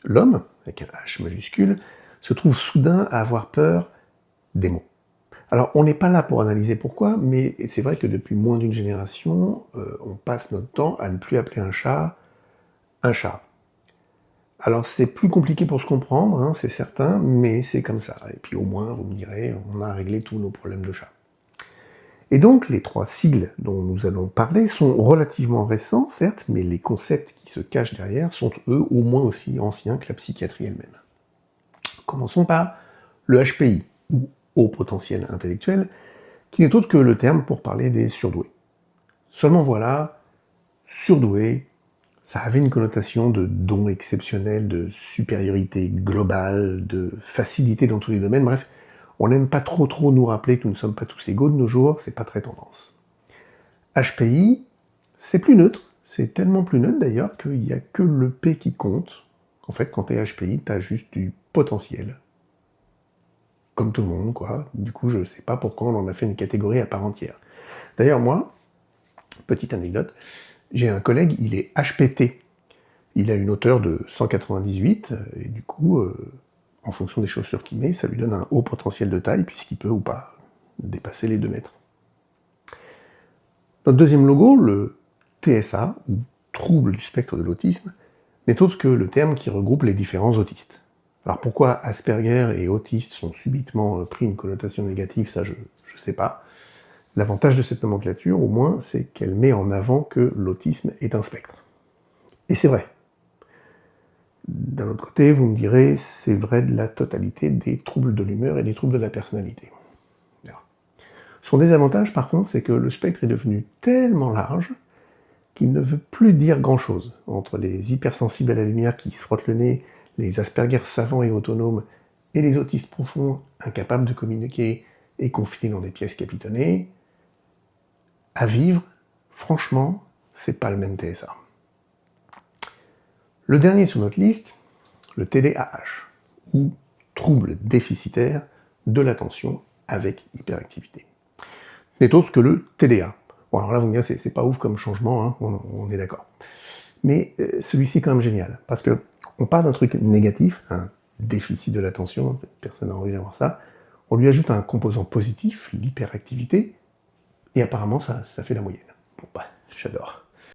L'homme, avec un H majuscule, se trouve soudain à avoir peur des mots. Alors, on n'est pas là pour analyser pourquoi, mais c'est vrai que depuis moins d'une génération, on passe notre temps à ne plus appeler un chat un chat. Alors, c'est plus compliqué pour se comprendre, hein, c'est certain, mais c'est comme ça. Et puis au moins, vous me direz, on a réglé tous nos problèmes de chat. Et donc, les trois sigles dont nous allons parler sont relativement récents, certes, mais les concepts qui se cachent derrière sont, eux, au moins aussi anciens que la psychiatrie elle-même. Commençons par le HPI, ou haut potentiel intellectuel, qui n'est autre que le terme pour parler des surdoués. Seulement voilà, surdoué, ça avait une connotation de don exceptionnel, de supériorité globale, de facilité dans tous les domaines, bref, on n'aime pas trop nous rappeler que nous ne sommes pas tous égaux de nos jours, c'est pas très tendance. HPI, c'est plus neutre, c'est tellement plus neutre d'ailleurs qu'il n'y a que le P qui compte. En fait, quand t'es HPI, t'as juste du potentiel. Comme tout le monde, quoi. Du coup, je sais pas pourquoi on en a fait une catégorie à part entière. D'ailleurs, moi, petite anecdote, j'ai un collègue, il est HPT. Il a une hauteur de 198, et du coup, en fonction des chaussures qu'il met, ça lui donne un haut potentiel de taille, puisqu'il peut ou pas dépasser les 2 mètres. Notre deuxième logo, le TSA, ou trouble du spectre de l'autisme, n'est autre que le terme qui regroupe les différents autistes. Alors pourquoi Asperger et autiste sont subitement pris une connotation négative, ça je sais pas. L'avantage de cette nomenclature, au moins, c'est qu'elle met en avant que l'autisme est un spectre. Et c'est vrai. D'un autre côté, vous me direz, c'est vrai de la totalité des troubles de l'humeur et des troubles de la personnalité. Alors, son désavantage, par contre, c'est que le spectre est devenu tellement large qu'il ne veut plus dire grand-chose. Entre les hypersensibles à la lumière qui se frottent le nez, les Asperger savants et autonomes, et les autistes profonds, incapables de communiquer et confinés dans des pièces capitonnées, à vivre, franchement, c'est pas le même TSA. Le dernier sur notre liste, le TDAH, ou trouble déficitaire de l'attention avec hyperactivité. N'est autre que le TDA. Bon, alors là, vous me direz, c'est pas ouf comme changement, hein, on est d'accord. Mais celui-ci est quand même génial, parce que on part d'un truc négatif, un déficit de l'attention, personne n'a envie d'avoir ça, on lui ajoute un composant positif, l'hyperactivité, et apparemment ça fait la moyenne. Bon bah, j'adore.